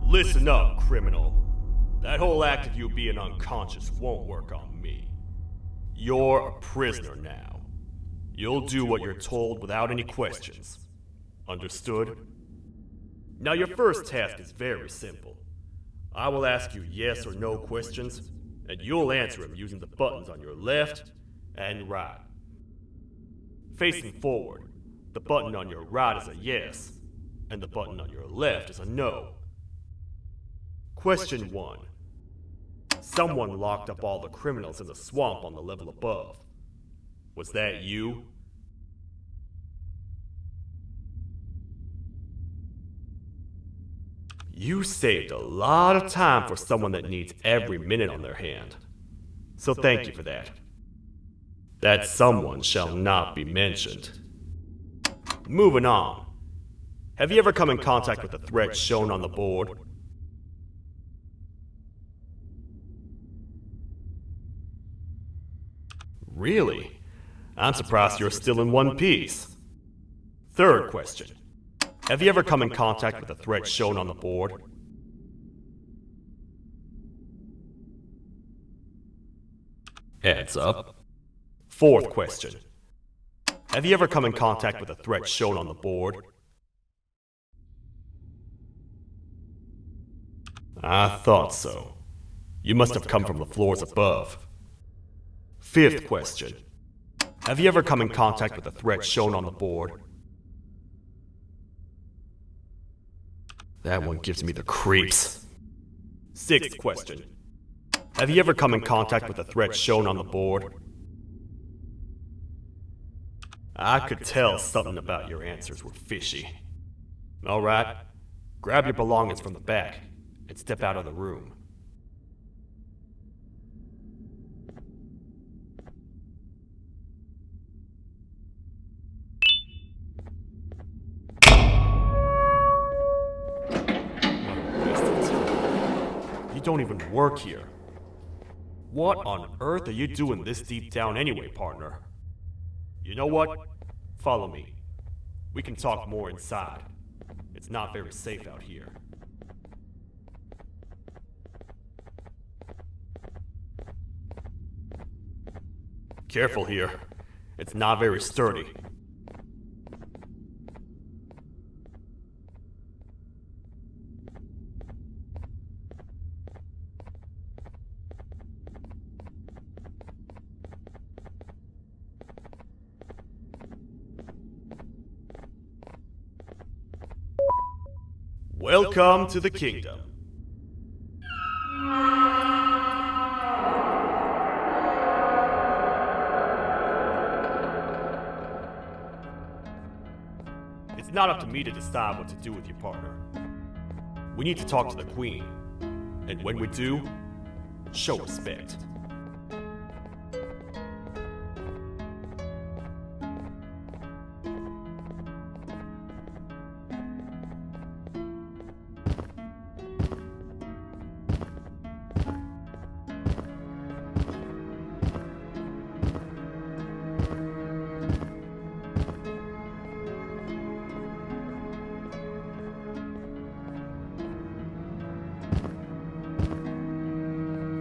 Listen up, criminal. That whole act of you being unconscious won't work on me. You're a prisoner now. You'll do what you're told without any questions. Understood? Now your first task is very simple. I will ask you yes or no questions, and you'll answer them using the buttons on your left and right. Facing forward, the button on your right is a yes, and the button on your left is a no. Question 1. Someone locked up all the criminals in the swamp on the level above. Was that you? You saved a lot of time for someone that needs every minute on their hand. So thank you for that. That someone shall not be mentioned. Moving on. Have you ever come in contact with the threat shown on the board? Really? I'm surprised you're still in one piece. Third question. Have you ever come in contact with the threat shown on the board? Heads up. Fourth question. Have you ever come in contact with the threat shown on the board? I thought so. You must have come from the floors above. Fifth question. Have you ever come in contact with the threat shown on the board? That one gives me the creeps. Sixth question. Have you ever come in contact with the threat shown on the board? I could tell something about your answers were fishy. Alright, grab your belongings from the back and step out of the room. You don't even work here. What on earth are you doing this deep down anyway, partner? You know what? Follow me. We can talk more inside. It's not very safe out here. Careful here. It's not very sturdy. Welcome to the kingdom. It's not up to me to decide what to do with your partner. We need to talk to the queen. And when we do, Show respect.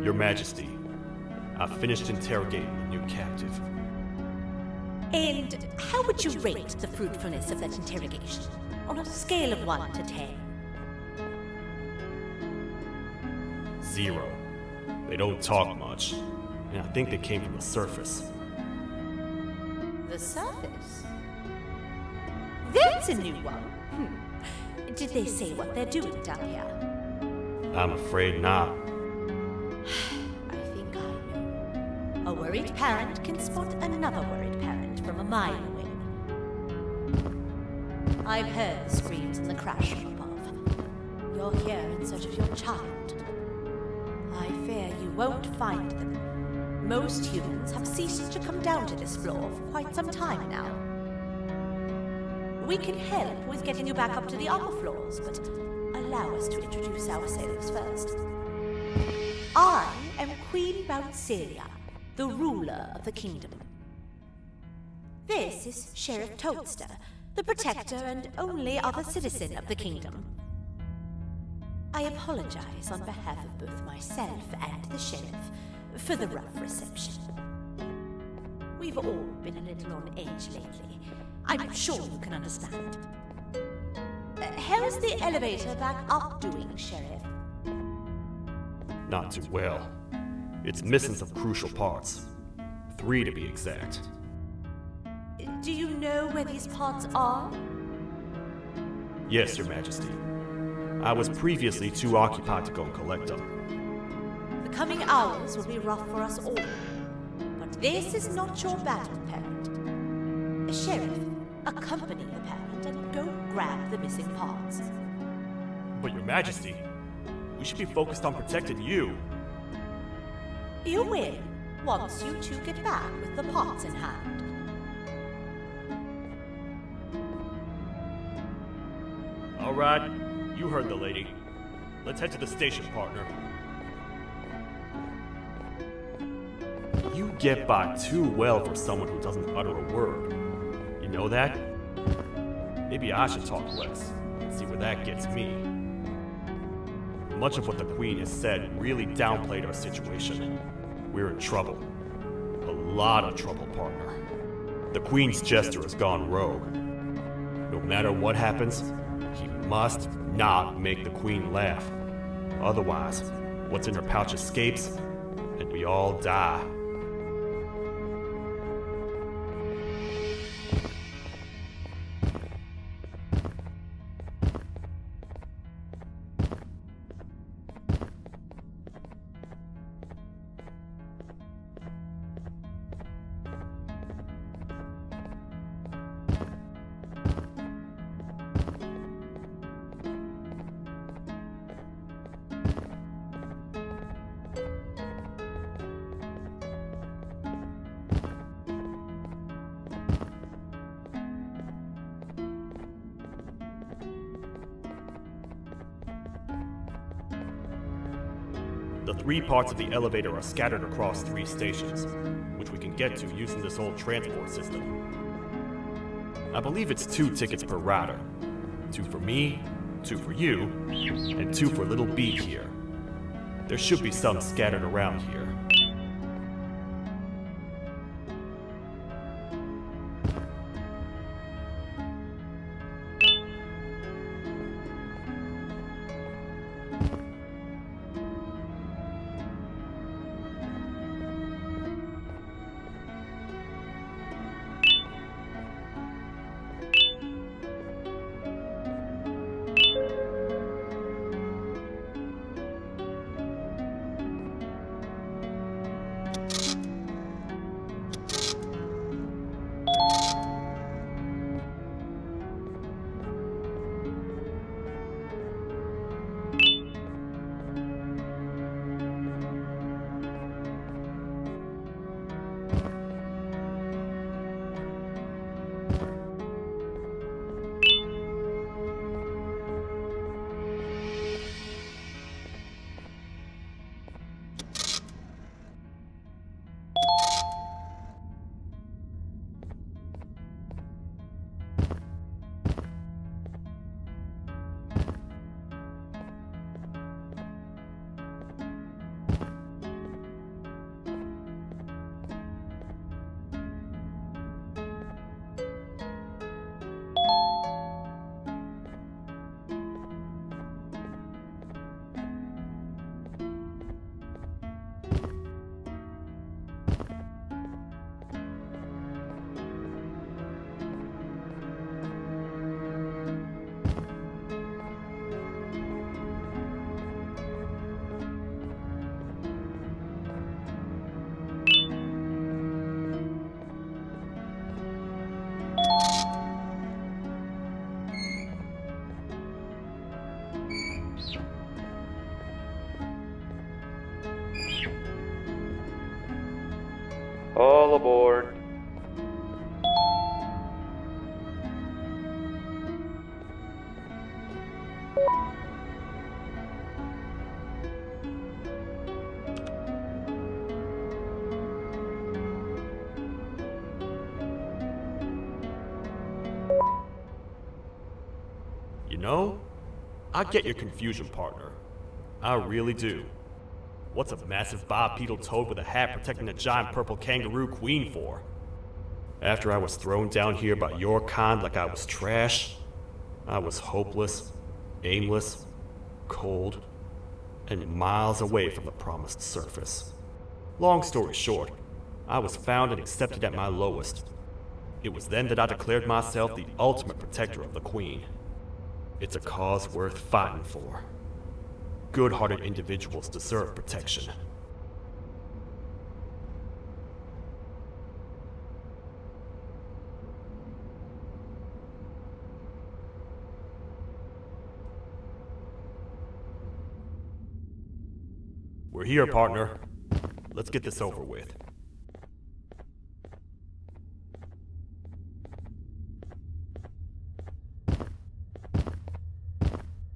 Your Majesty, I've finished interrogating the new captive. And how would you rate the fruitfulness of that interrogation? On a scale of 1 to 10? 0. They don't talk much, and I think they came from the surface. The surface? That's a new one. Did they say what they're doing down here? I'm afraid not. I think I know. A worried parent can spot another worried parent from a mile away. I've heard the screams and the crash from above. You're here in search of your child. I fear you won't find them. Most humans have ceased to come down to this floor for quite some time now. We can help with getting you back up to the upper floors, but allow us to introduce ourselves first. I am Queen Bouncelia, the ruler of the kingdom. This is Sheriff Toadster, the protector and only other citizen of the kingdom. I apologize on behalf of both myself and the sheriff for the rough reception. We've all been a little on edge lately. I'm sure you can understand. How's the elevator back up doing, Sheriff? Not too well. It's missing some crucial parts. 3 to be exact. Do you know where these parts are? Yes, Your Majesty. I was previously too occupied to go and collect them. The coming hours will be rough for us all. But this is not your battle, Parent. Sheriff, accompany the Parent and go grab the missing parts. But Your Majesty, we should be focused on protecting you. You will, once you two get back with the parts in hand. All right, you heard the lady. Let's head to the station, partner. You get by too well for someone who doesn't utter a word. You know that? Maybe I should talk less and see where that gets me. Much of what the Queen has said really downplayed our situation. We're in trouble. A lot of trouble, partner. The Queen's jester has gone rogue. No matter what happens, he must not make the Queen laugh. Otherwise, what's in her pouch escapes, and we all die. The 3 parts of the elevator are scattered across 3 stations, which we can get to using this old transport system. I believe it's 2 tickets per rider. 2 for me, 2 for you, and 2 for little B here. There should be some scattered around here. All aboard. You know, I get your confusion, partner. I really do. What's a massive bipedal toad with a hat protecting a giant purple kangaroo queen for? After I was thrown down here by your kind like I was trash, I was hopeless, aimless, cold, and miles away from the promised surface. Long story short, I was found and accepted at my lowest. It was then that I declared myself the ultimate protector of the Queen. It's a cause worth fighting for. Good-hearted individuals deserve protection. We're here, partner. Let's get this over with.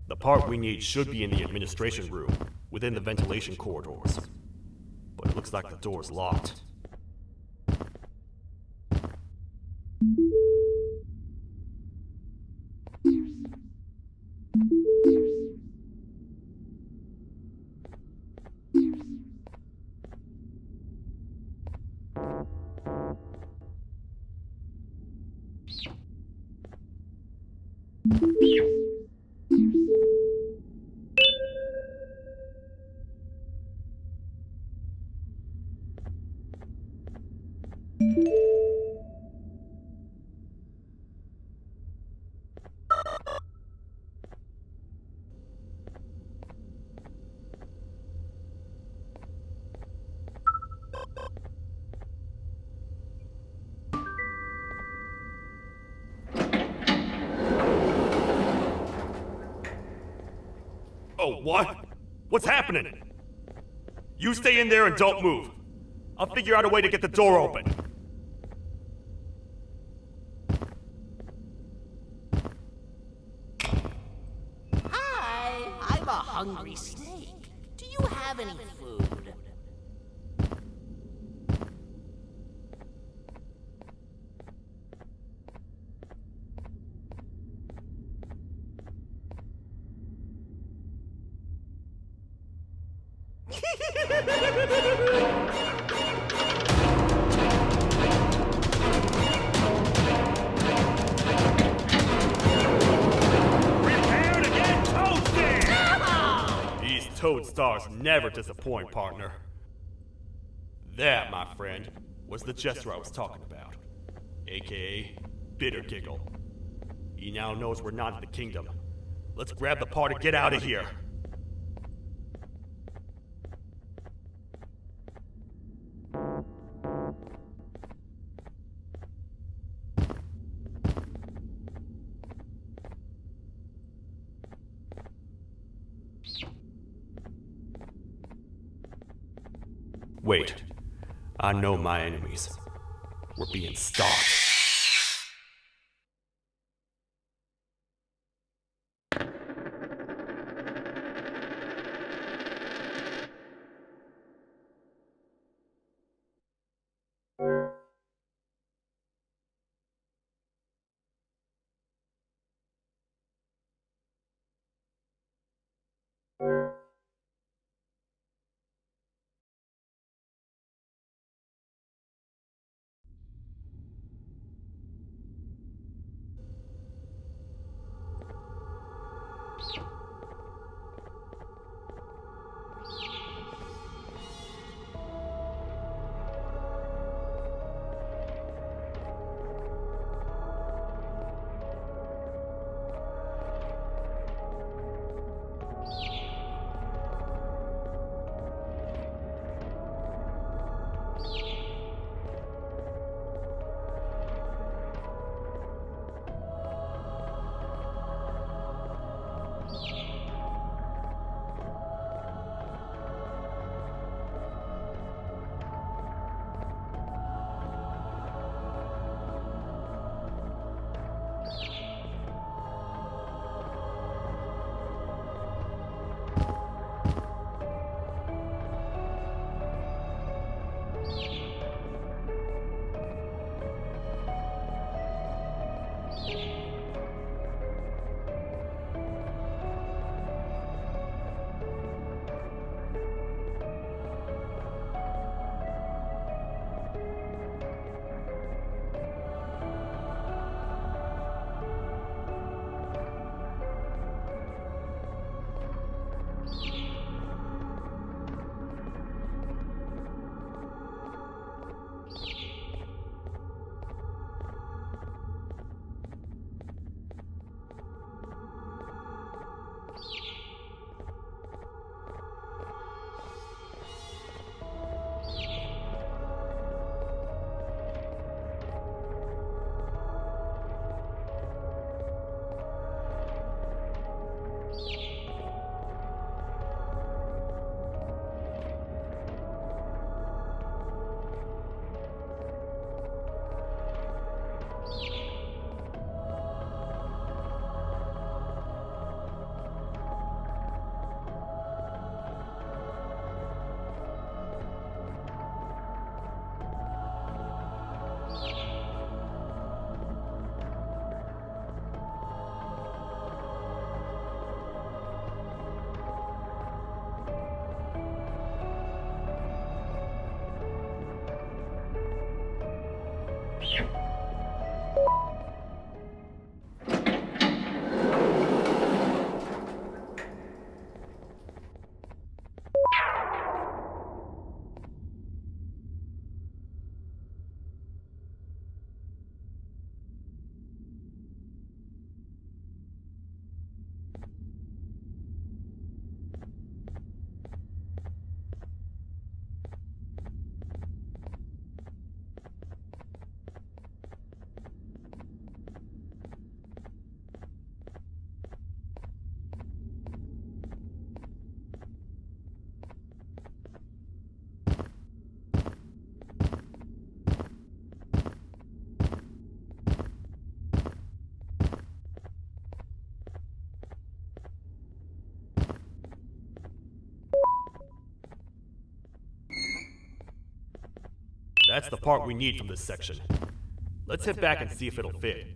The part we need should be in the administration room, within the ventilation corridors. But it looks like the door's locked. Oh, what? What's happening? You stay in there and don't move. I'll figure out a way to get the door open. Hi, I'm a hungry snake. Do you have any food? Prepare to get toasted! These toad stars never disappoint, partner. That, my friend, was the gesture I was talking about. AKA Bitter Giggle. He now knows we're not in the kingdom. Let's grab the part and get out of here. Wait. I know my enemies. We're being stalked. That's the part we need from this section. Let's head back and see if it'll fit.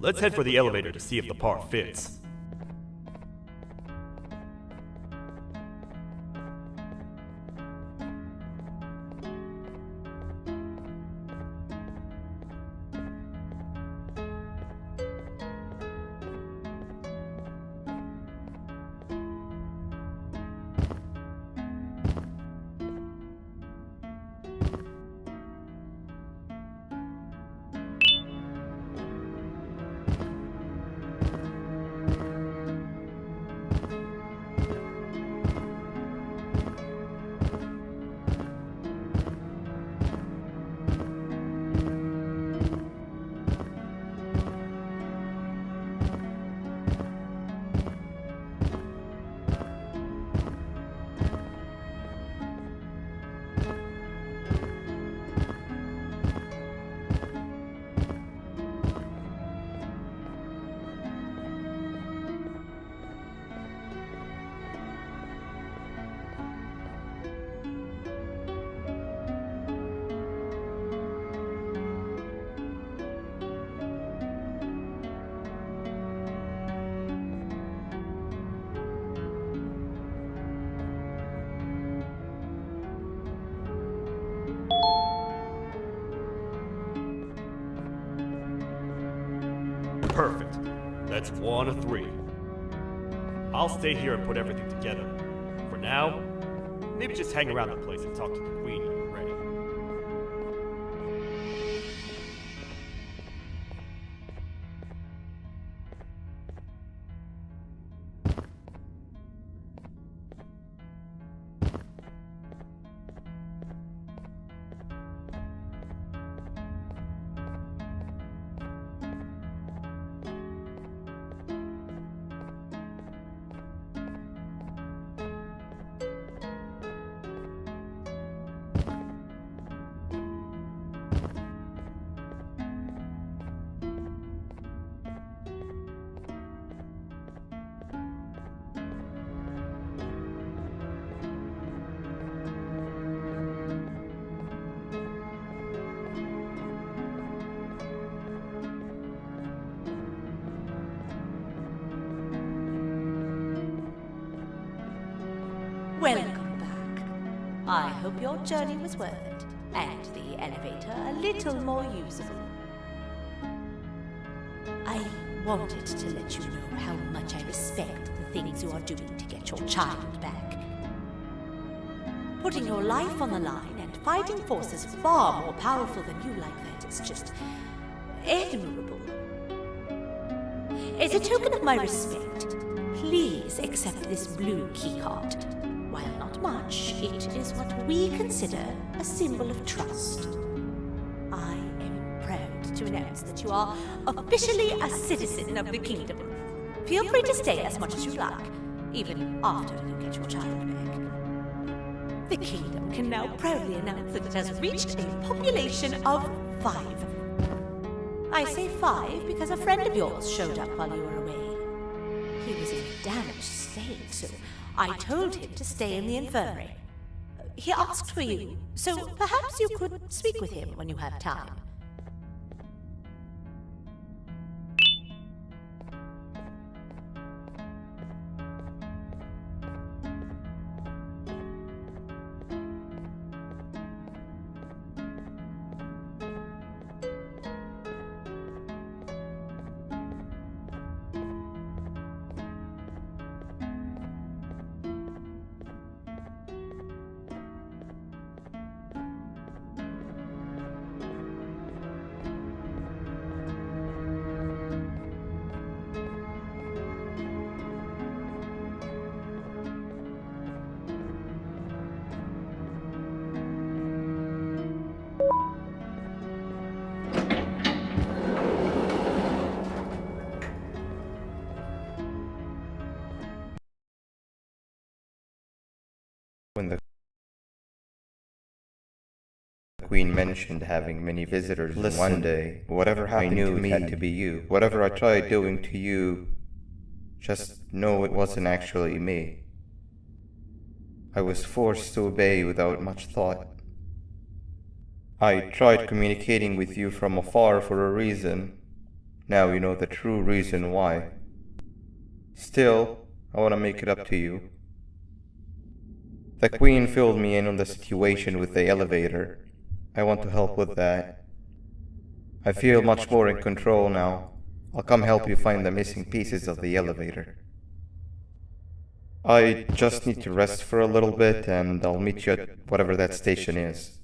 Let's head for the elevator to see if the part fits. Perfect. That's 1 of 3. I'll stay here and put everything together. For now, Maybe just hang around the place and talk to the Queen when you're ready. Welcome back. I hope your journey was worth it, and the elevator a little more usable. I wanted to let you know how much I respect the things you are doing to get your child back. Putting your life on the line and fighting forces far more powerful than you like that is just admirable. As a token of my respect, please accept this blue keycard. While not much, it is what we consider a symbol of trust. I am proud to announce that you are officially a citizen of the kingdom. Feel free to stay as much as you like, even after you get your child back. The kingdom can now proudly announce that it has reached a population of 5. I say 5 because a friend of yours showed up while you were away. He was in a damaged state, so I told him to stay in the infirmary. He asked for you, so perhaps you could speak with him when you have time. When the Queen mentioned having many visitors one day, whatever happened to me had to be you. Whatever I tried doing to you, just know it wasn't actually me. I was forced to obey without much thought. I tried communicating with you from afar for a reason. Now you know the true reason why. Still, I want to make it up to you. The Queen filled me in on the situation with the elevator. I want to help with that. I feel much more in control now. I'll come help you find the missing pieces of the elevator. I just need to rest for a little bit, and I'll meet you at whatever that station is.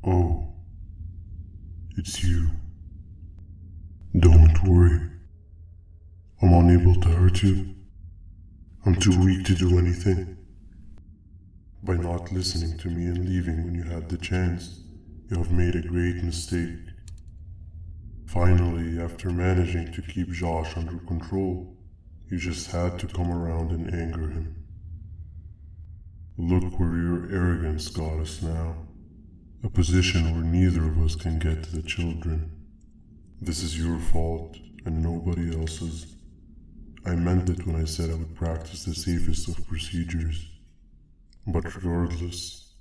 Oh, it's you. Don't worry. I'm unable to hurt you. I'm too weak to do anything. By not listening to me and leaving when you had the chance, you have made a great mistake. Finally, after managing to keep Josh under control, you just had to come around and anger him. Look where your arrogance got us now. A position where neither of us can get to the children. This is your fault, and nobody else's. I meant it when I said I would practice the safest of procedures. But regardless,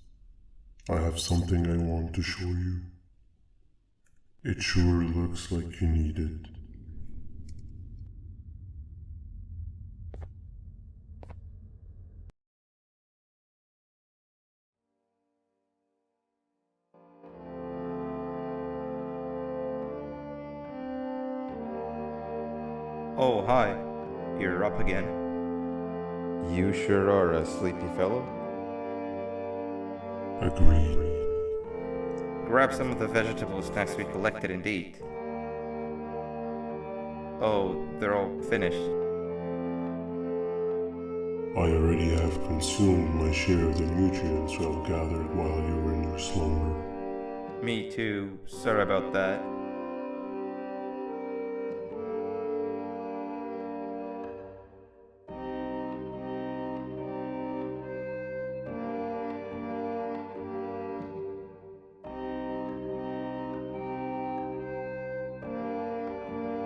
I have something I want to show you. It sure looks like you need it. Oh, hi. You're up again. You sure are a sleepy fellow. Agreed. Grab some of the vegetable snacks we collected and eat. Oh, they're all finished. I already have consumed my share of the nutrients you have gathered while you were in your slumber. Me too. Sorry about that.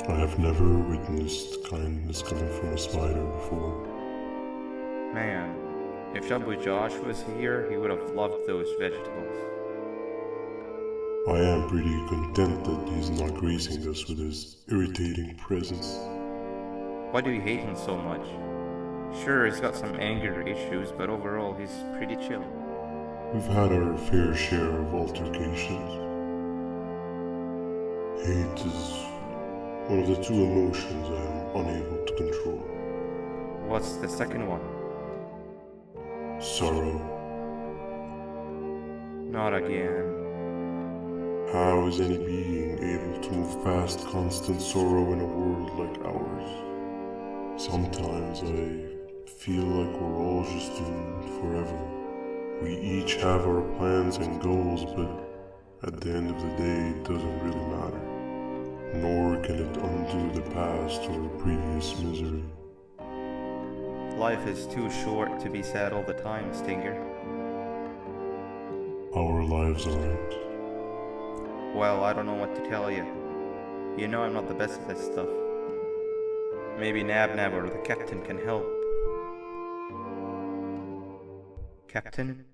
I have never witnessed kindness coming from a spider before. Man, if Shabu Josh was here, he would have loved those vegetables. I am pretty content that he's not gracing us with his irritating presence. Why do you hate him so much? Sure, he's got some anger issues, but overall he's pretty chill. We've had our fair share of altercations. Hate is one of the two emotions I am unable to control. What's the second one? Sorrow. Not again. How is any being able to move past constant sorrow in a world like ours? Sometimes I feel like we're all just doomed forever. We each have our plans and goals, but at the end of the day, it doesn't really matter. Nor can it undo the past or previous misery. Life is too short to be sad all the time, Stinger. Our lives aren't. Well, I don't know what to tell you. You know I'm not the best at this stuff. Maybe Nab or the captain can help. Captain?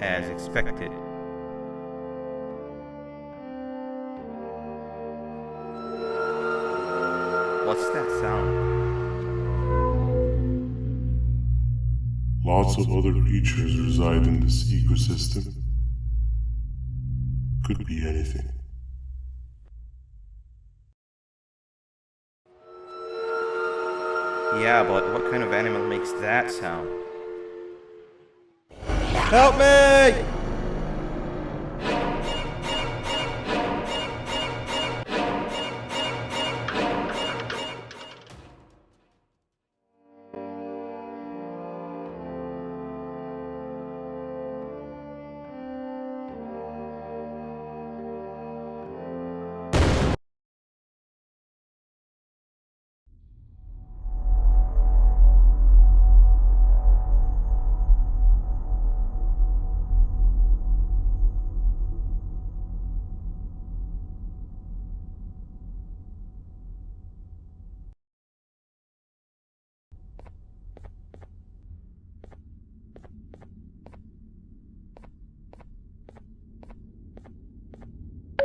As expected. What's that sound? Lots of other creatures reside in this ecosystem. Could be anything. Yeah, but what kind of animal makes that sound? Help me!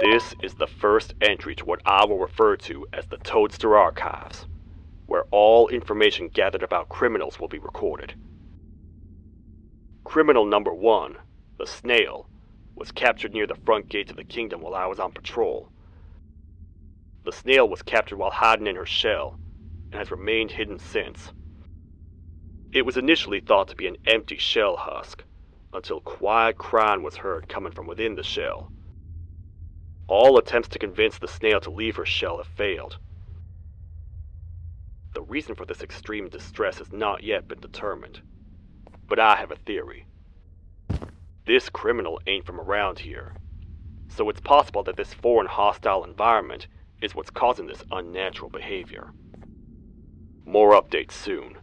This is the first entry to what I will refer to as the Toadster Archives, where all information gathered about criminals will be recorded. Criminal number 1, the snail, was captured near the front gates of the kingdom while I was on patrol. The snail was captured while hiding in her shell, and has remained hidden since. It was initially thought to be an empty shell husk, until quiet crying was heard coming from within the shell. All attempts to convince the snail to leave her shell have failed. The reason for this extreme distress has not yet been determined, but I have a theory. This criminal ain't from around here. So it's possible that this foreign hostile environment is what's causing this unnatural behavior. More updates soon.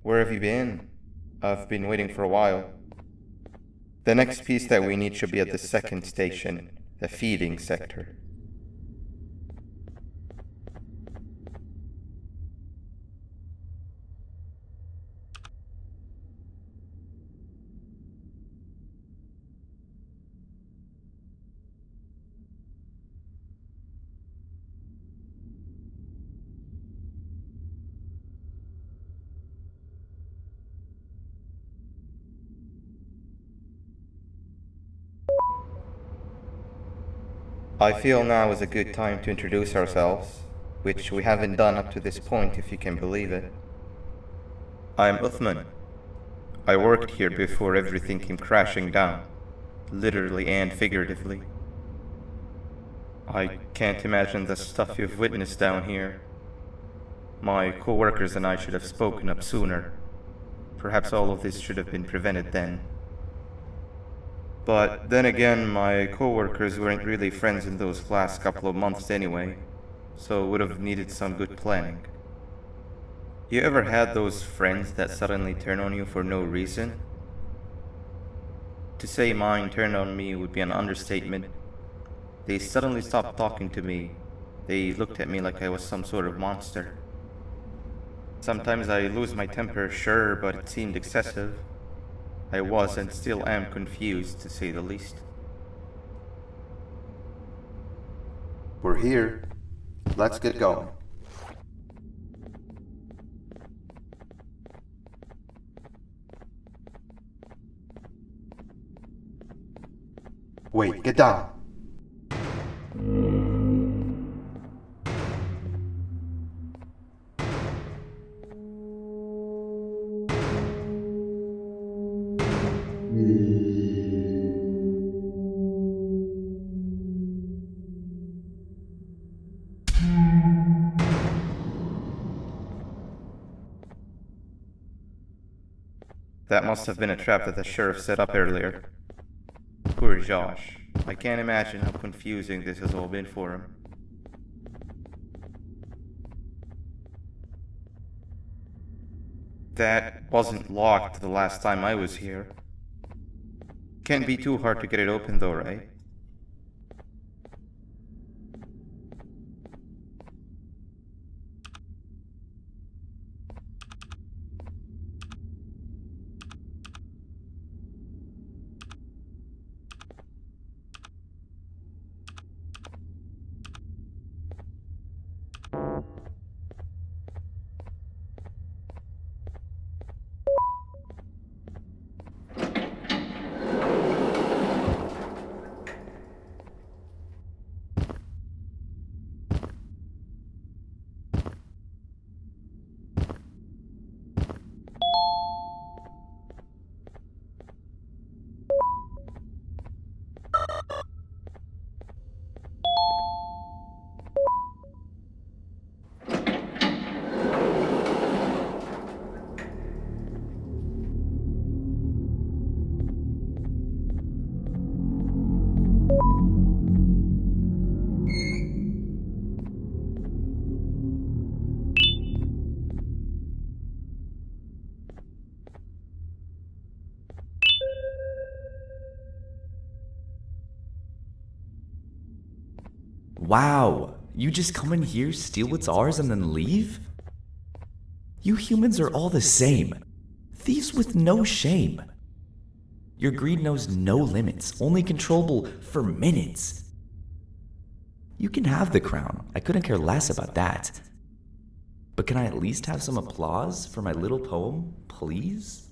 Where have you been? I've been waiting for a while. The next piece that we need should be at the second station, the feeding sector. I feel now is a good time to introduce ourselves, which we haven't done up to this point if you can believe it. I'm Uthman. I worked here before everything came crashing down, literally and figuratively. I can't imagine the stuff you've witnessed down here. My co-workers and I should have spoken up sooner. Perhaps all of this should have been prevented then. But then again, my co-workers weren't really friends in those last couple of months anyway, so would have needed some good planning. You ever had those friends that suddenly turn on you for no reason? To say mine turned on me would be an understatement. They suddenly stopped talking to me. They looked at me like I was some sort of monster. Sometimes I lose my temper, sure, but it seemed excessive. I was and still am confused, to say the least. We're here. Let's get going. Wait, get down. That must have been a trap that the sheriff set up earlier. Poor Josh. I can't imagine how confusing this has all been for him. That wasn't locked the last time I was here. Can't be too hard to get it open though, right? Wow, you just come in here, steal what's ours, and then leave? You humans are all the same. Thieves with no shame. Your greed knows no limits, only controllable for minutes. You can have the crown, I couldn't care less about that. But can I at least have some applause for my little poem, please?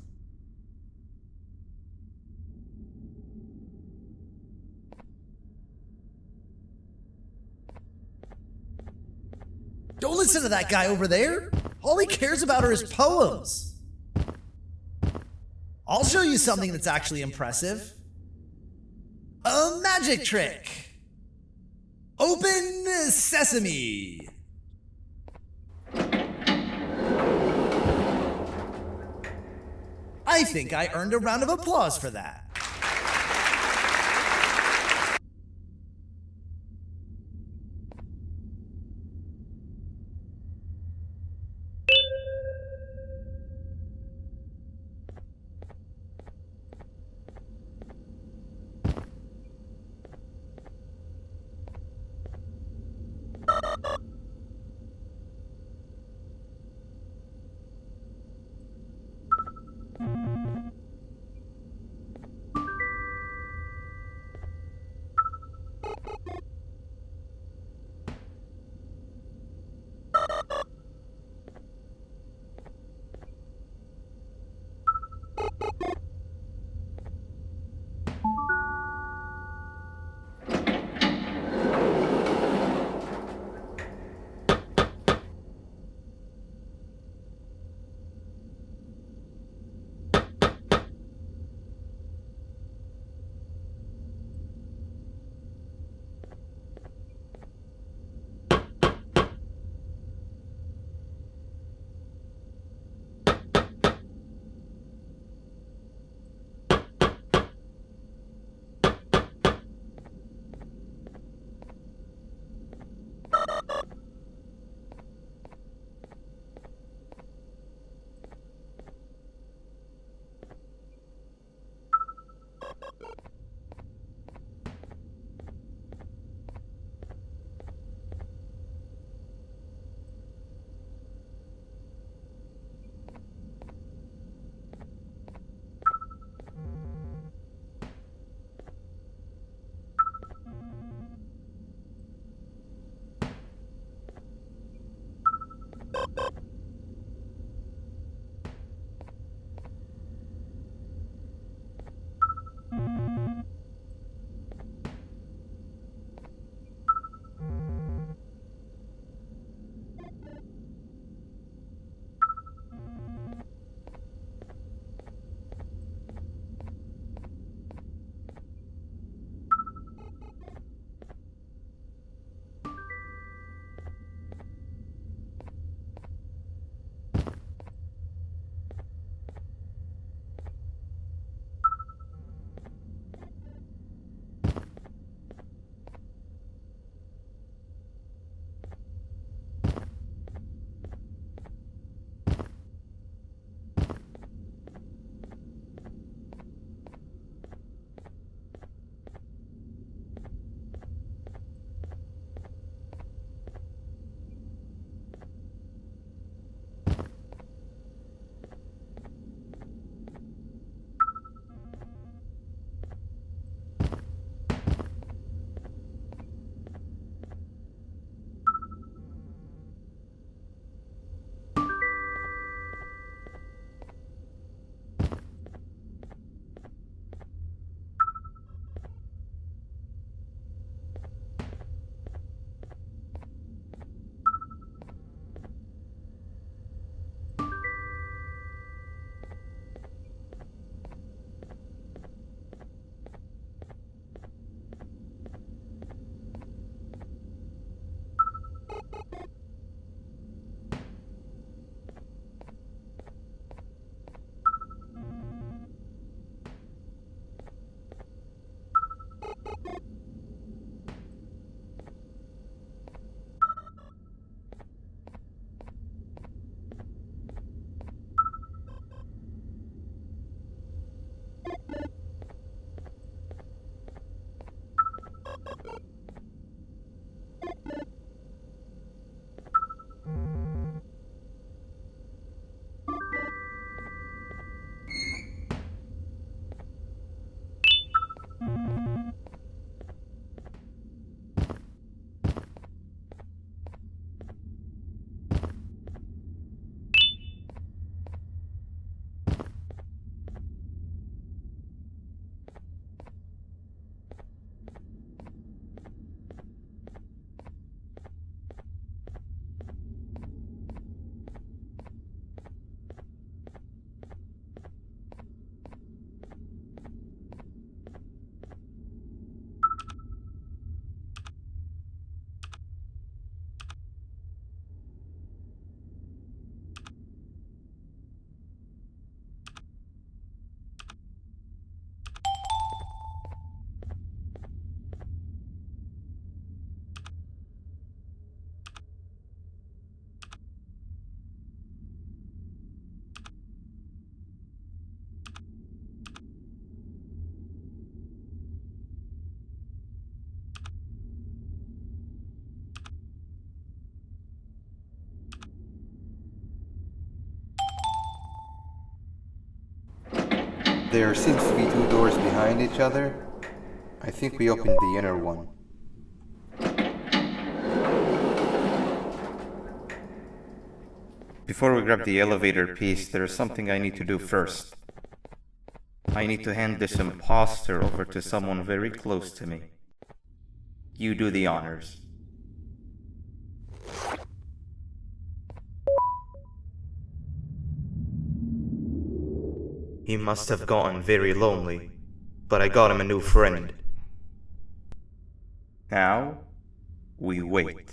Don't listen to that guy over there. All he cares about are his poems. I'll show you something that's actually impressive. A magic trick. Open sesame. I think I earned a round of applause for that. There seems to be two doors behind each other. I think we opened the inner one. Before we grab the elevator piece, there is something I need to do first. I need to hand this imposter over to someone very close to me. You do the honors. He must have gotten very lonely, but I got him a new friend. Now, we wait.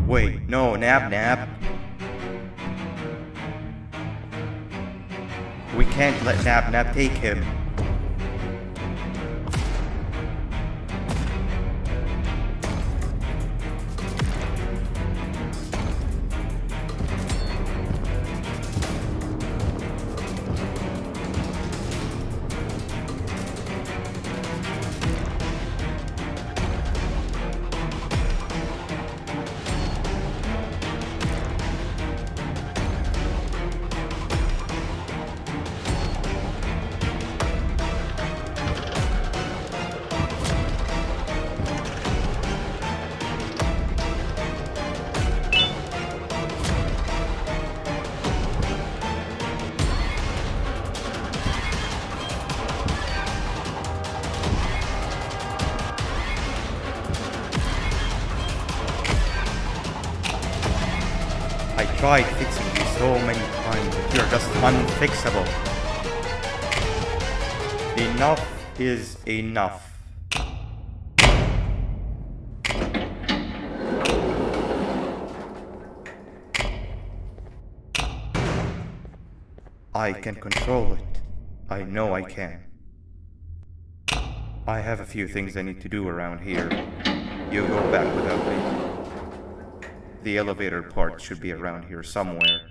Wait, no, Nab. We can't let Nab take him. I tried fixing you so many times, but you're just unfixable. Enough is enough. I can control it. I know I can. I have a few things I need to do around here. You go back without me. The elevator part should be around here somewhere.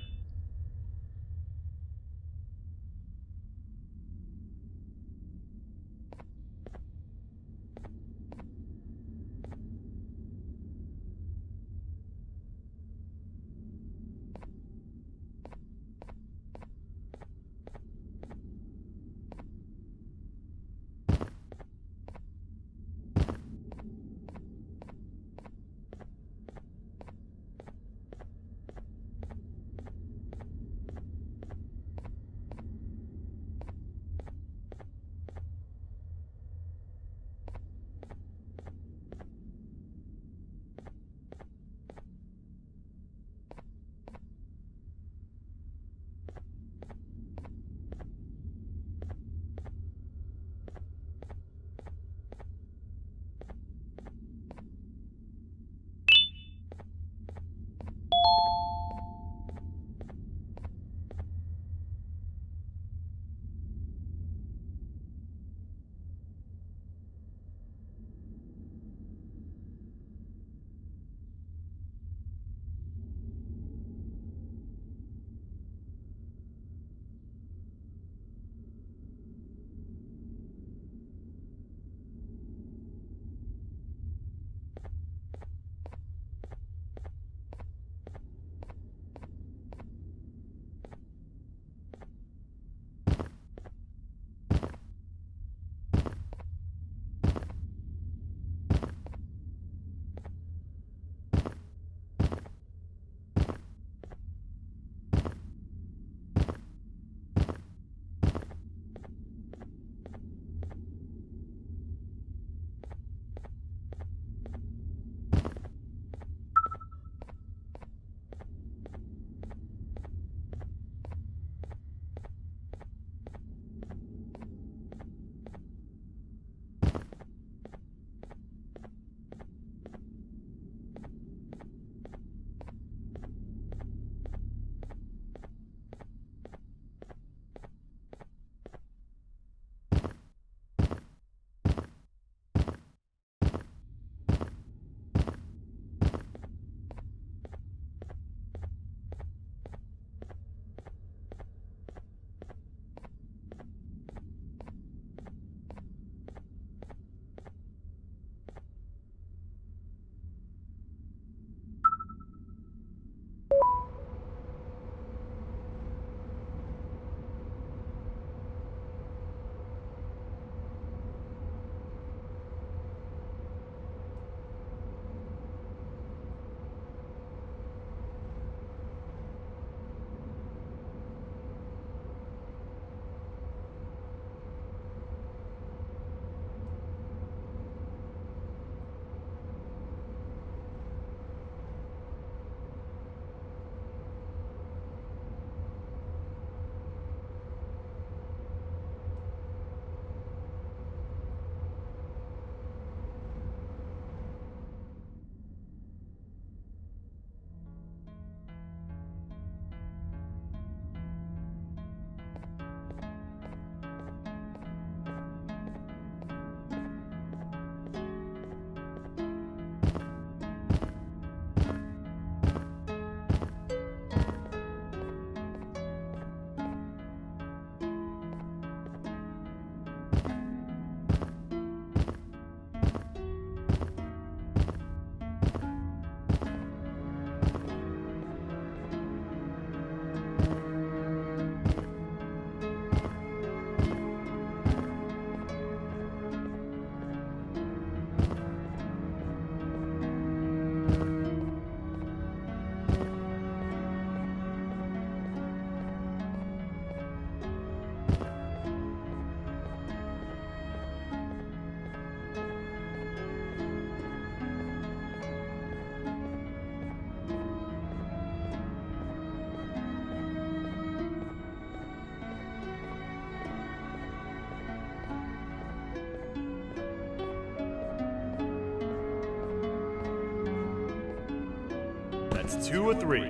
It's 2 or 3.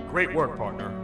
Great work, partner.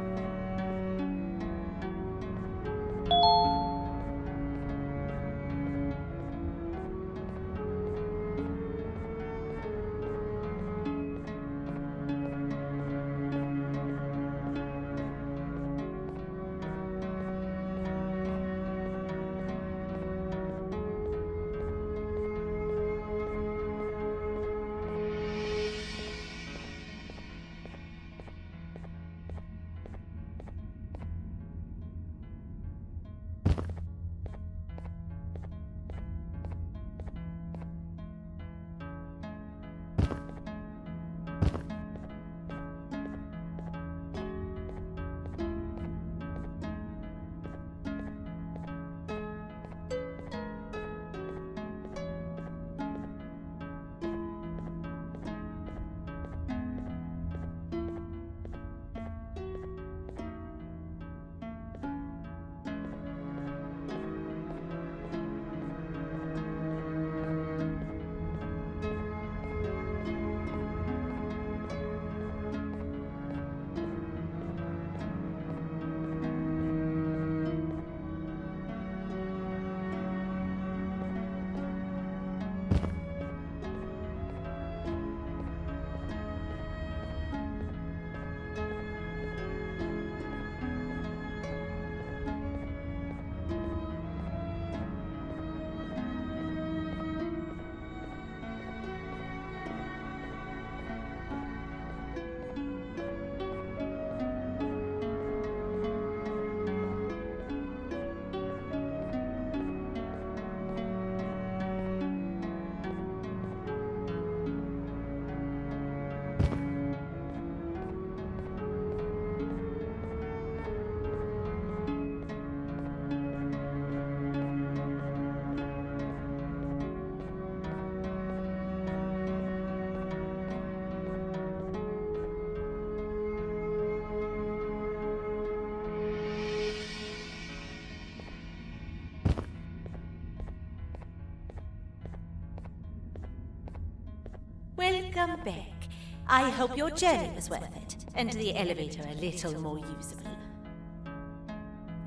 Welcome back. I hope your journey was worth it, and the elevator a little more usable.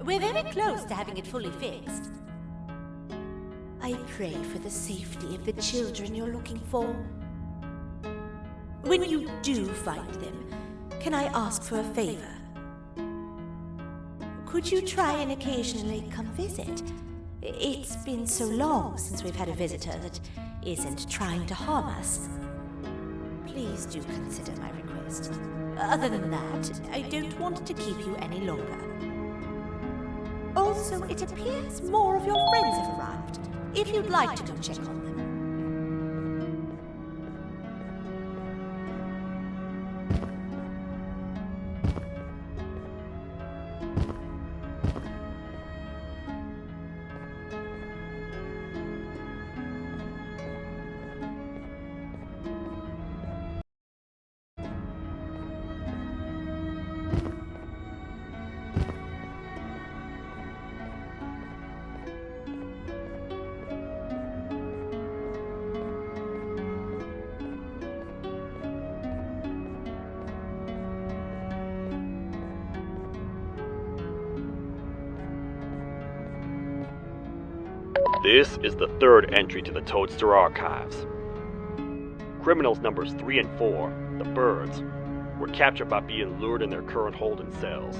We're very close to having it fully fixed. I pray for the safety of the children you're looking for. When you do find them, can I ask for a favor? Could you try and occasionally come visit? It's been so long since we've had a visitor that isn't trying to harm us. Please do consider my request. Other than that, I don't want to keep you any longer. Also, it appears more of your friends have arrived. If you'd like to go check on them. This is the third entry to the Toadster Archives. Criminals numbers 3 and 4, the Birds, were captured by being lured in their current holding cells.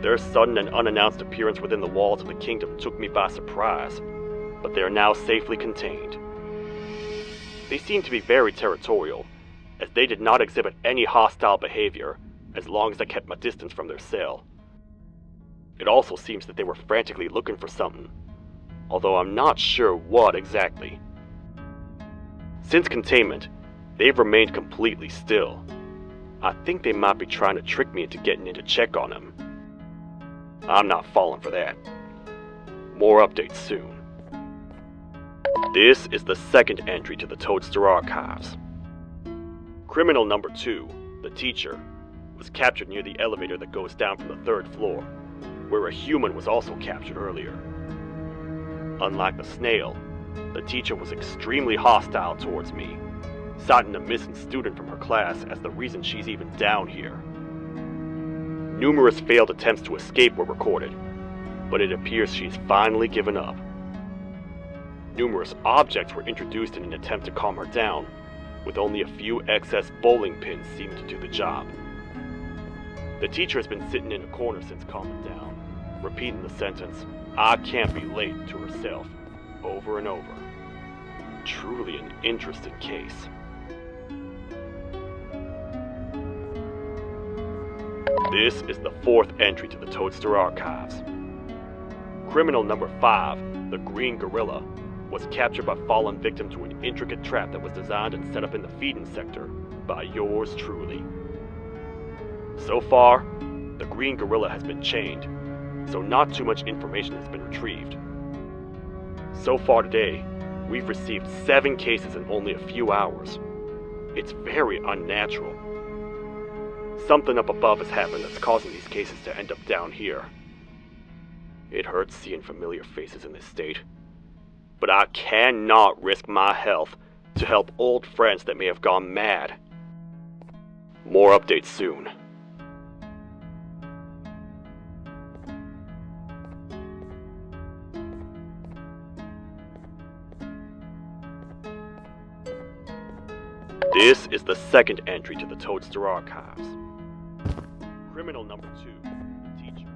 Their sudden and unannounced appearance within the walls of the kingdom took me by surprise, but they are now safely contained. They seem to be very territorial, as they did not exhibit any hostile behavior as long as I kept my distance from their cell. It also seems that they were frantically looking for something, although I'm not sure what exactly. Since containment, they've remained completely still. I think they might be trying to trick me into getting in to check on them. I'm not falling for that. More updates soon. This is the second entry to the Toadster Archives. Criminal number 2, the teacher, was captured near the elevator that goes down from the 3rd floor, where a human was also captured earlier. Unlike the snail, the teacher was extremely hostile towards me, citing a missing student from her class as the reason she's even down here. Numerous failed attempts to escape were recorded, but it appears she's finally given up. Numerous objects were introduced in an attempt to calm her down, with only a few excess bowling pins seeming to do the job. The teacher has been sitting in a corner since calming down, repeating the sentence, "I can't be late," to herself, over and over. Truly an interesting case. This is the fourth entry to the Toadster Archives. Criminal number 5, the Green Gorilla, was captured by falling victim to an intricate trap that was designed and set up in the feeding sector by yours truly. So far, the Green Gorilla has been chained, so not too much information has been retrieved. So far today, we've received 7 cases in only a few hours. It's very unnatural. Something up above has happened that's causing these cases to end up down here. It hurts seeing familiar faces in this state, but I cannot risk my health to help old friends that may have gone mad. More updates soon. This is the second entry to the Toadster Archives. Criminal number 2, the teacher.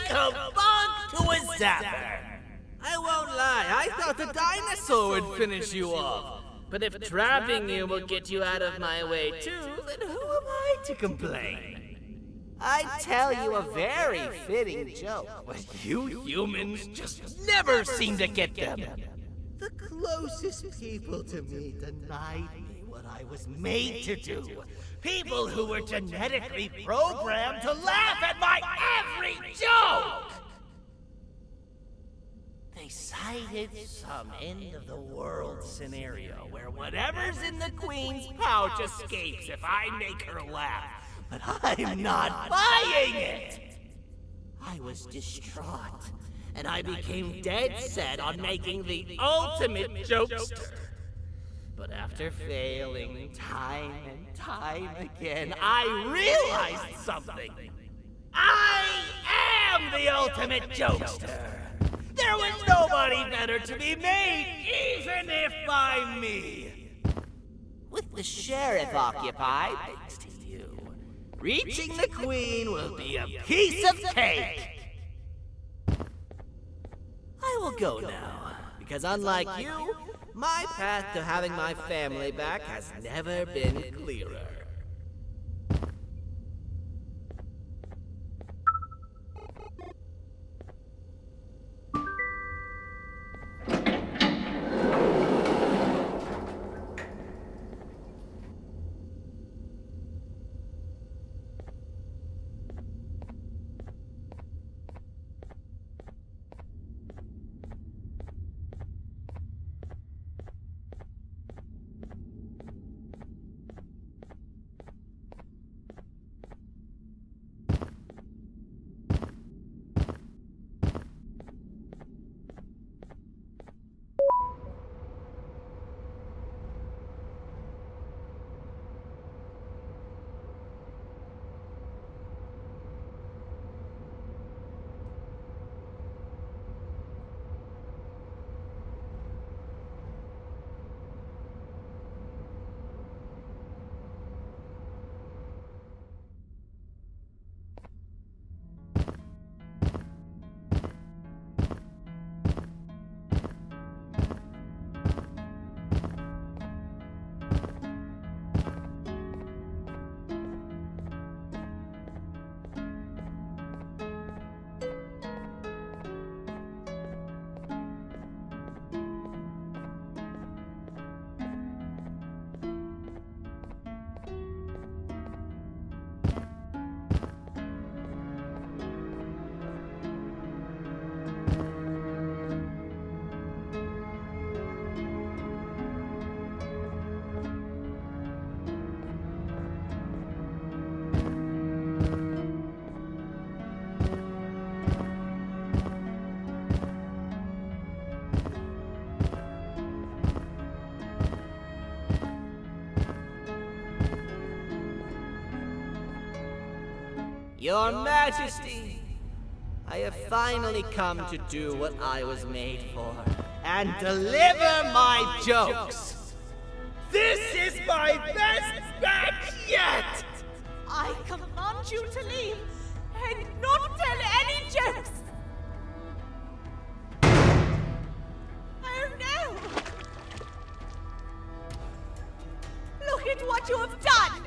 kabunk to a zapper. I won't lie, I thought the dinosaur would finish you off. But if trapping you will get you out of my way too, then who am I to complain? I'd tell you a very fitting joke, but you humans just never seem to get them. The closest people to me denied me what I was made to do. People who were genetically programmed to laugh at my every joke! They cited some end-of-the-world scenario where whatever's in the Queen's pouch escapes if I make her laugh. But I'm not buying it! I was distraught, and I became dead set on making the ultimate jokester. But after failing time and time again, I realized something. I am the ultimate jokester! There was nobody better to be made, even if by me! With the sheriff occupied, thanks to you, reaching the Queen will be a piece of cake! I will go now, because unlike you, my path to having my family back has never been clearer. Your Majesty, I have finally come to do what I was made for, and deliver my jokes! This is my best batch yet! I command you to leave and not tell any jokes! Oh no! Look at what you have done!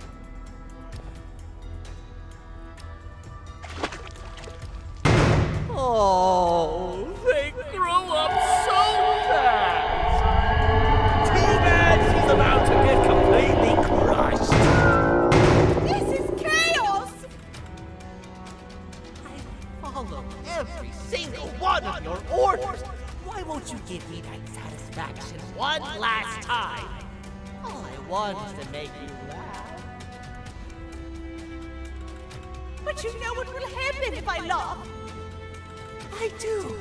Oh, they grow up so fast! Too bad she's about to get completely crushed! This is chaos! I follow every single one of your orders! Why won't you give me that satisfaction one last time? All I want is to make you laugh. But you know what will happen if I laugh? I do.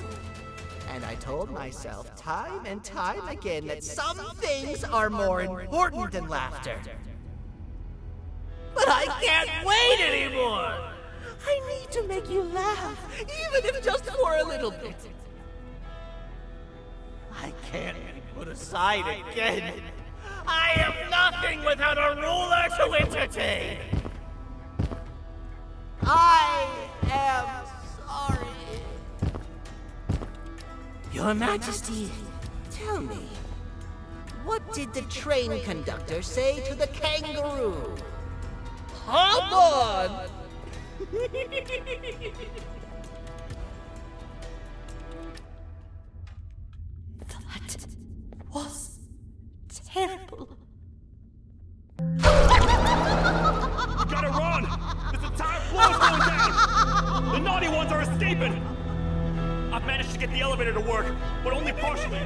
And I told myself time and time again that some things are more important than laughter. But I can't wait anymore! I need to make you laugh, even if just for a little bit. I can't be put aside again. I am nothing without a ruler to entertain. I am sorry. Your Majesty, tell me, what did the train conductor say to the kangaroo? Hop on! That was terrible. You gotta run! This entire floor's going down! The naughty ones are escaping! I've managed to get the elevator to work, but only partially.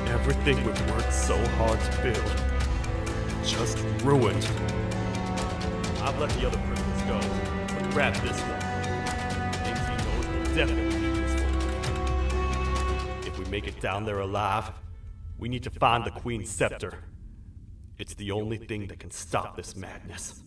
Everything we've worked so hard to build, just ruined. I've let the other criminals go, but grab this one. Things he knows will definitely be useful. If we make it down there alive, we need to find the Queen's scepter. It's the only thing that can stop this madness.